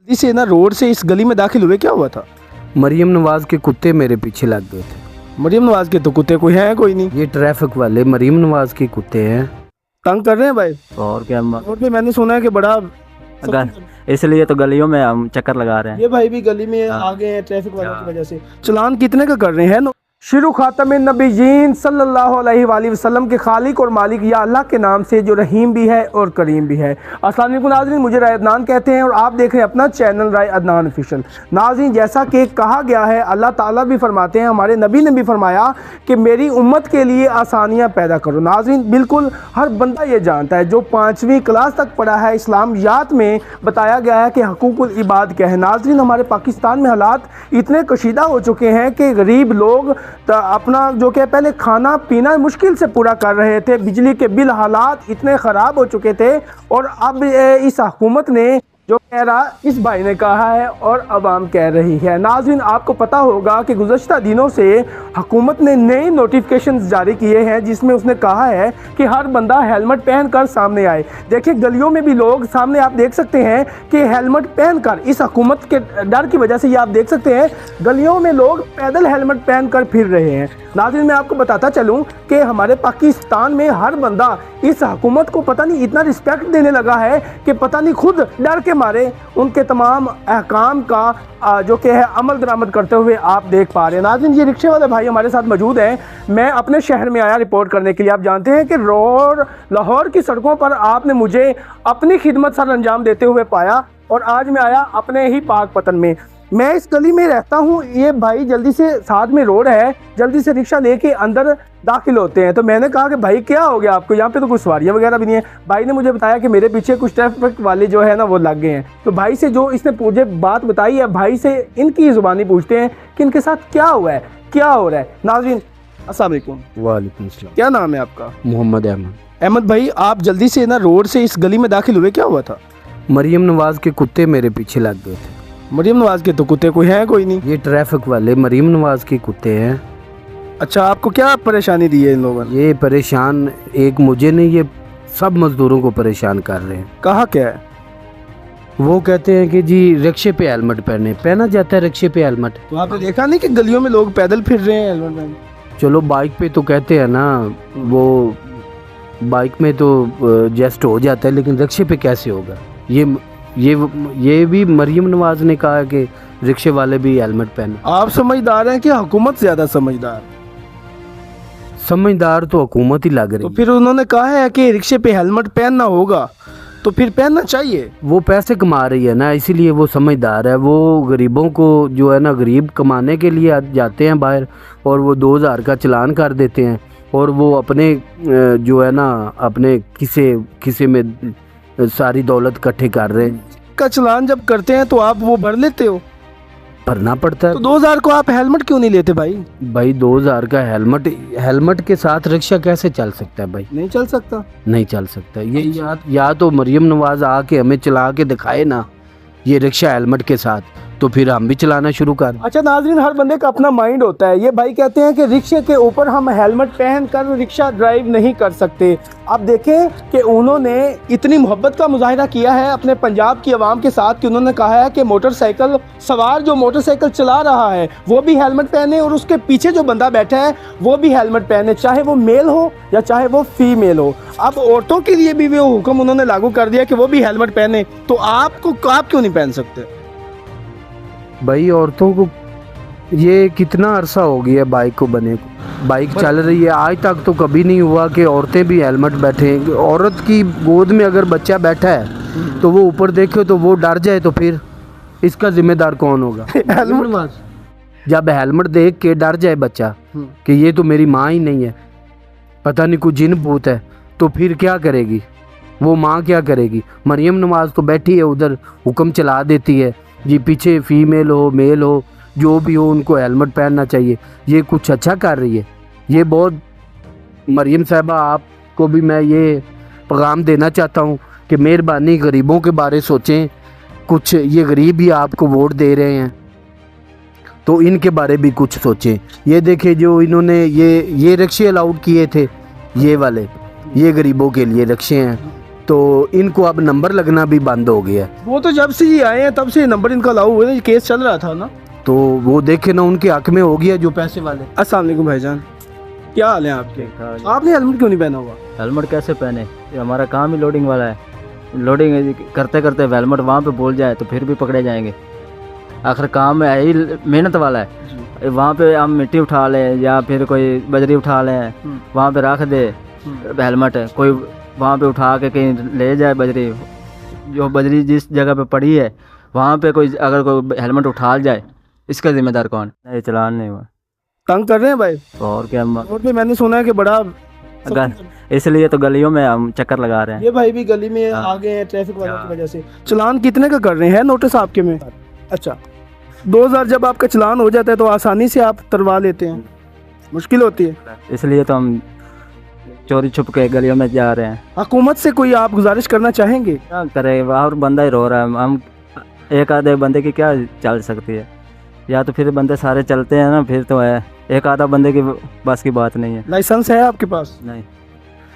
इसे ना रोड से इस गली में दाखिल हुए, क्या हुआ था? मरियम नवाज के कुत्ते मेरे पीछे लग गए थे। मरियम नवाज के तो कुत्ते कोई है कोई नहीं, ये ट्रैफिक वाले मरियम नवाज के कुत्ते हैं। तंग कर रहे हैं भाई। और क्या रोड पे मैंने सुना है कि बड़ा इसलिए तो गलियों में हम चक्कर लगा रहे हैं। ये भाई भी गली में आ गए हैं ट्रैफिक वालों की वजह से। चलान कितने का कर रहे हैं? शुरू खातम नबीयीन सल्लल्लाहु अलैहि वसल्लम के खालिक और मालिक या अल्लाह के नाम से जो रहीम भी है और करीम भी है। अस्सलाम वालेकुम नाज़रीन, मुझे राय अदनान कहते हैं और आप देख रहे हैं अपना चैनल राय अदनान ऑफिशियल। नाज़रीन, जैसा कि कहा गया है, अल्लाह ताला भी फरमाते हैं, हमारे नबी ने भी फरमाया कि मेरी उम्मत के लिए आसानियाँ पैदा करो। नाज़रीन, बिल्कुल हर बंदा ये जानता है जो 5वीं क्लास तक पढ़ा है, इस्लामियात में बताया गया है कि हकूकुल इबाद क्या है। नाज़रीन, हमारे पाकिस्तान में हालात इतने कशीदा हो चुके हैं कि गरीब लोग अपना जो कि पहले खाना पीना मुश्किल से पूरा कर रहे थे, बिजली के बिल हालात इतने ख़राब हो चुके थे, और अब इस हुकूमत ने जो कह रहा इस भाई ने कहा है और अवाम कह रही है। नाज़रीन, आपको पता होगा कि गुज़श्ता दिनों से हुकूमत ने नई नोटिफिकेशन जारी किए हैं जिसमें उसने कहा है कि हर बंदा हेलमेट पहन कर सामने आए। देखिए, गलियों में भी लोग सामने आप देख सकते हैं कि हेलमेट पहन कर, इस हुकूमत के डर की वजह से ये आप देख सकते हैं गलियों में लोग पैदल हेलमेट पहन कर फिर रहे हैं। नाज़रीन, मैं आपको बताता चलूँ कि हमारे पाकिस्तान में हर बंदा इस हुकूमत को पता नहीं इतना रिस्पेक्ट देने लगा है कि पता नहीं खुद डर के मारे उनके तमाम अहकाम का जो कि है अमल दरामद करते हुए आप देख पा रहे हैं। नाज़रीन, ये रिक्शे वाले भाई हमारे साथ मौजूद हैं। मैं अपने शहर में आया रिपोर्ट करने के लिए। आप जानते हैं कि लाहौर की सड़कों पर आपने मुझे अपनी खिदमत सर अंजाम देते हुए पाया, और आज मैं आया अपने ही पाक पतन में। मैं इस गली में रहता हूँ, ये भाई जल्दी से, साथ में रोड है, जल्दी से रिक्शा लेके अंदर दाखिल होते हैं। तो मैंने कहा कि भाई क्या हो गया आपको, यहाँ पे तो कुछ सवारियाँ वगैरह भी नहीं है। भाई ने मुझे बताया कि मेरे पीछे कुछ ट्रैफिक वाले जो है ना वो लग गए हैं। तो भाई से जो इसने मुझे बात बताई है, भाई से इनकी ज़ुबानी पूछते हैं कि इनके साथ क्या हुआ है, क्या हो रहा है। नाज़रीन, अस्सलाम वालेकुम। वालेकुम सलाम। क्या नाम है आपका? मोहम्मद अहमद। अहमद भाई, आप जल्दी से ना रोड से इस गली में दाखिल हुए, क्या हुआ था? मरियम नवाज के कुत्ते मेरे पीछे लग गए थे। मरियम नवाज के तो कुत्ते कोई है कोई नहीं, ये ट्रैफिक वाले मरियम नवाज के कुत्ते हैं। अच्छा, आपको क्या परेशानी दी है इन लोगों ने? ये परेशान एक मुझे नहीं, ये सब मजदूरों को परेशान कर रहे हैं। कहा क्या है? वो कहते हैं कि जी रिक्शे पे हेलमेट पहना जाता है, रिक्शे पे हेलमेट। तो आपने देखा नहीं कि गलियों में लोग पैदल फिर रहे हैं हेलमेट पहन? चलो बाइक पे तो कहते हैं ना, वो बाइक में तो जस्ट हो जाता है, लेकिन रिक्शे पे कैसे होगा? ये भी मरियम नवाज ने कहा कि रिक्शे वाले भी हेलमेट पहने। आप समझदार हैं कि हुकूमत ज़्यादा समझदार? समझदार तो हुकूमत ही लग रही। तो फिर उन्होंने कहा है कि रिक्शे पे हेलमेट पहनना होगा, तो फिर पहनना चाहिए। वो पैसे कमा रही है ना, इसीलिए वो समझदार है। वो गरीबों को जो है ना, गरीब कमाने के लिए जाते हैं बाहर, और वो 2000 का चलान कर देते हैं, और वो अपने जो है ना अपने किसे में सारी दौलत इकट्ठे कर रहे हैं। का चलान जब करते हैं तो आप वो भर लेते हो? भरना पड़ता है। तो 2000 को आप हेलमेट क्यों नहीं लेते भाई? भाई 2000 का हेलमेट के साथ रिक्शा कैसे चल सकता है भाई? नहीं चल सकता, नहीं चल सकता। ये या तो मरियम नवाज आके हमें चला के दिखाए ना ये रिक्शा हेलमेट के साथ, तो फिर हम भी चलाना शुरू कर। अच्छा नाज़रीन, हर बंदे का अपना माइंड होता है। ये भाई कहते हैं कि रिक्शे के ऊपर हम हेलमेट पहन कर रिक्शा ड्राइव नहीं कर सकते। अब देखें कि उन्होंने इतनी मोहब्बत का मुजाहिरा किया है अपने पंजाब की आवाम के साथ कि उन्होंने कहा है कि मोटरसाइकिल सवार जो मोटरसाइकिल चला रहा है वो भी हेलमेट पहने, और उसके पीछे जो बंदा बैठा है वो भी हेलमेट पहने, चाहे वो मेल हो या चाहे वो फीमेल हो। अब औरतों के लिए भी वो हुक्म उन्होंने लागू कर दिया कि वो भी हेलमेट पहने। तो आप क्यों नहीं पहन सकते? भाई औरतों को ये कितना अरसा हो गया बाइक को बने को, बाइक चल रही है, आज तक तो कभी नहीं हुआ कि औरतें भी हेलमेट बैठे। औरत की गोद में अगर बच्चा बैठा है तो वो ऊपर देखे तो वो डर जाए, तो फिर इसका जिम्मेदार कौन होगा? हेलमेट जब हेलमेट देख के डर जाए बच्चा कि ये तो मेरी माँ ही नहीं है, पता नहीं कोई जिन भूत है, तो फिर क्या करेगी वो माँ? क्या करेगी? मरियम नवाज तो बैठी है उधर, हुक्म चला देती है जी पीछे फीमेल हो मेल हो जो भी हो उनको हेलमेट पहनना चाहिए। ये कुछ अच्छा कर रही है? ये बहुत, मरियम साहबा आपको भी मैं ये पैगाम देना चाहता हूँ कि मेहरबानी गरीबों के बारे सोचें कुछ। ये गरीब ही आपको वोट दे रहे हैं, तो इनके बारे भी कुछ सोचें। ये देखें जो इन्होंने ये रिक्शे अलाउड किए थे, ये वाले, ये गरीबों के लिए रिक्शे हैं, तो इनको अब नंबर लगना भी बंद हो गया है। वो तो जब से ये आए हैं तब से नंबर इनका अलाउ हुआ है, ये केस चल रहा था ना। तो वो देखे ना उनके हक में हो गया जो पैसे वाले। अस्सलाम वालेकुम भाईजान, क्या हाल है आपके? आपने हेलमेट क्यों नहीं पहना हुआ? हेलमेट कैसे पहने? ये हमारा काम ही लोडिंग वाला है। लोडिंग करते करते हेलमेट वहाँ पे बोल जाए तो फिर भी पकड़े जाएंगे। आखिर काम है ही मेहनत वाला है। वहाँ पे हम मिट्टी उठा लें या फिर कोई बजरी उठा लें, वहाँ पे रख दे हेलमेट, कोई वहाँ पे उठा के कहीं ले जाए बजरी, जो बजरी जिस जगह पे पड़ी है वहाँ पे कोई अगर कोई हेलमेट उठा जाए, इसका जिम्मेदार कौन? नहीं, चलान नहीं हुआ। तंग कर रहे हैं भाई और क्या, रोड पे? मैंने सुना है कि बड़ा इसलिए तो गलियों में हम चक्कर लगा रहे हैं। ये भाई भी गली में आ गए हैं ट्रैफिक वालों की वजह से। चलान कितने का कर रहे हैं? नोटिस आपके में? अच्छा, 2000 जब आपका चलान हो जाता है तो आसानी से आप तरवा लेते हैं, मुश्किल होती है, इसलिए तो हम चोरी छुप के गलियों में जा रहे हैं। हुकूमत से कोई आप गुजारिश करना चाहेंगे? क्या करे, और बंदा ही रो रहा है। हम एक आधे बंदे की क्या चल सकती है? या तो फिर बंदे सारे चलते हैं ना, फिर तो है। एक आधा बंदे की बस की बात नहीं है। लाइसेंस है आपके पास? नहीं,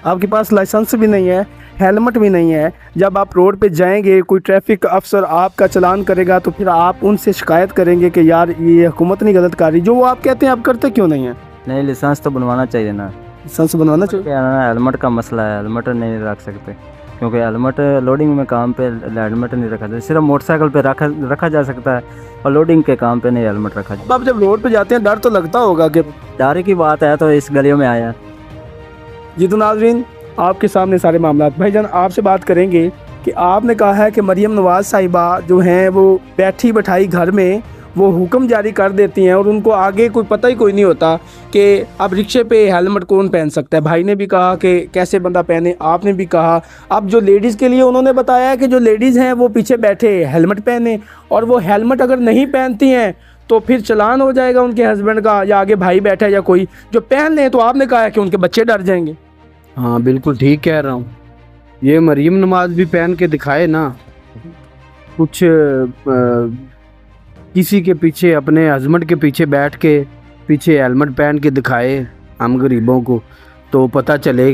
आपके पास लाइसेंस भी नहीं है, हेलमेट भी नहीं है। जब आप रोड पे जाएंगे, कोई ट्रैफिक अफसर आपका चलान करेगा तो फिर आप उनसे शिकायत करेंगे कि यार ये हुकूमत नहीं गलत कर रही, जो वो आप कहते हैं आप करते क्यों नहीं है? नहीं, लाइसेंस तो बनवाना चाहिए ना। लाइसेंस बनवाना चाहिए। क्या है ना, हेलमेट का मसला है, हेलमेट नहीं रख सकते क्योंकि हेलमेट लोडिंग में काम पे हेलमेट नहीं रखा जाता। सिर्फ मोटरसाइकिल पे रखा जा सकता है और लोडिंग के काम पे नहीं हेलमेट रखा जाता। अब जब रोड पे जाते हैं डर तो लगता होगा कि डर की बात है तो इस गलियों में आया। जी तो नाज़रीन, आपके सामने सारे मामला। भाईजान आपसे बात करेंगे कि आपने कहा है कि मरियम नवाज़ साहिबा जो हैं वो बैठी बैठाई घर में वो हुक्म जारी कर देती हैं और उनको आगे कोई पता ही कोई नहीं होता कि अब रिक्शे पे हेलमेट कौन पहन सकता है। भाई ने भी कहा कि कैसे बंदा पहने, आपने भी कहा। अब जो लेडीज़ के लिए उन्होंने बताया है कि जो लेडीज़ हैं वो पीछे बैठे हेलमेट पहने, और वो हेलमेट अगर नहीं पहनती हैं तो फिर चलान हो जाएगा उनके हस्बैंड का, या आगे भाई बैठा है या कोई जो पहन लें तो आपने कहा है कि उनके बच्चे डर जाएंगे। हाँ बिल्कुल ठीक कह रहा हूँ। ये मरियम नवाज भी पहन के दिखाए ना, कुछ किसी के पीछे, अपने हस्बैंड के पीछे बैठ के पीछे हेलमेट पहन के दिखाए हम गरीबों को, तो पता चले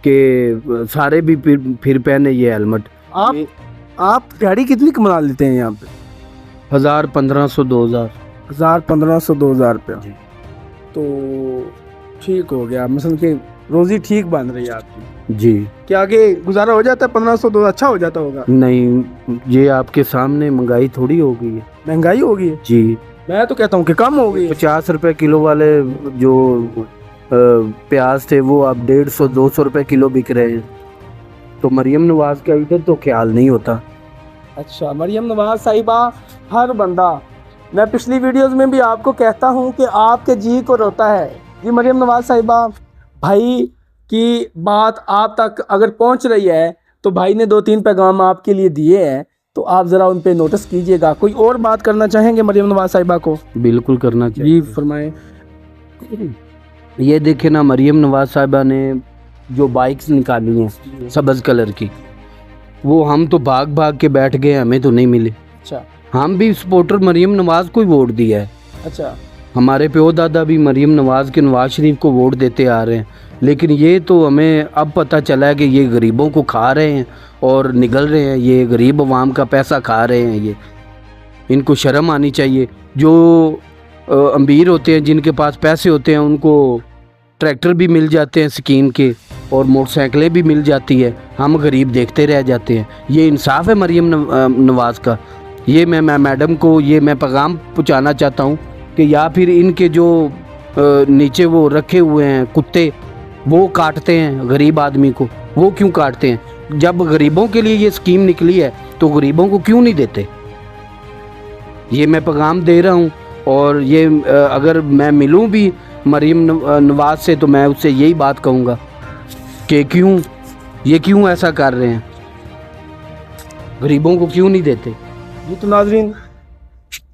कि सारे भी फिर पहने ये हेलमेट। आप गाड़ी कितनी कमा लेते हैं यहाँ पे? 1000, 1500, 2000। 1000, 1500, 2000 रुपया तो ठीक हो गया। मतलब कि रोजी ठीक बन रही है आपकी जी। क्या आगे गुजारा हो जाता है? 1500, 2000 अच्छा हो जाता होगा? नहीं, ये आपके सामने महंगाई थोड़ी हो गई है। महंगाई हो गई है जी। मैं तो कहता हूँ कि कम हो गई है। 50 रुपए किलो वाले जो प्याज थे वो अब 150, 200 रुपए किलो बिक रहे हैं। तो मरियम नवाज का इधर तो ख्याल नहीं होता। अच्छा, मरियम नवाज साहिबा, हर बंदा, मैं पिछली वीडियोस में भी आपको कहता हूँ कि आपके जी को रोता है। जी मरियम नवाज साहिबा, भाई की बात आप तक अगर पहुँच रही है तो भाई ने 2-3 पैगाम आपके लिए दिए हैं, तो आप ज़रा उन पे नोटिस कीजिएगा। कोई और बात करना चाहेंगे मरियम नवाज साहिबा को? बिल्कुल करना चाहिए। जी फरमाएं। ये देखे ना, मरियम नवाज साहिबा ने जो बाइक्स निकाली हैं सब्ज़ कलर की, वो हम तो भाग भाग के बैठ गए, हमें तो नहीं मिले। अच्छा, हम भी सपोर्टर मरियम नवाज को ही वोट दिया है। अच्छा, हमारे प्यो दादा भी मरियम नवाज के नवाज शरीफ को वोट देते आ रहे हैं, लेकिन ये तो हमें अब पता चला है कि ये गरीबों को खा रहे हैं और निगल रहे हैं। ये गरीब अवाम का पैसा खा रहे हैं। ये इनको शर्म आनी चाहिए। जो अमीर होते हैं, जिनके पास पैसे होते हैं, उनको ट्रैक्टर भी मिल जाते हैं स्कीम के और मोटरसाइकिलें भी मिल जाती है। हम गरीब देखते रह जाते हैं। ये इंसाफ है मरियम नवाज का? ये मैं मैडम को ये मैं पैगाम पहुँचाना चाहता हूँ कि या फिर इनके जो नीचे वो रखे हुए हैं कुत्ते, वो काटते हैं गरीब आदमी को, वो क्यों काटते हैं? जब गरीबों के लिए ये स्कीम निकली है तो गरीबों को क्यों नहीं देते? ये मैं पैगाम दे रहा हूँ। और ये अगर मैं मिलूँ भी मरियम नवाज से तो मैं उससे यही बात कहूँगा कि क्यों ऐसा कर रहे हैं, गरीबों को क्यों नहीं देते? जी तो नाजरीन,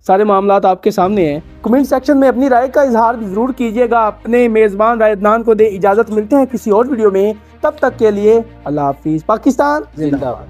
सारे मामलात आपके सामने हैं। कमेंट सेक्शन में अपनी राय का इजहार भी ज़रूर कीजिएगा। अपने मेज़बान रायदनान को दे इजाज़त। मिलते हैं किसी और वीडियो में, तब तक के लिए अल्लाह हाफिज़। पाकिस्तान जिंदाबाद।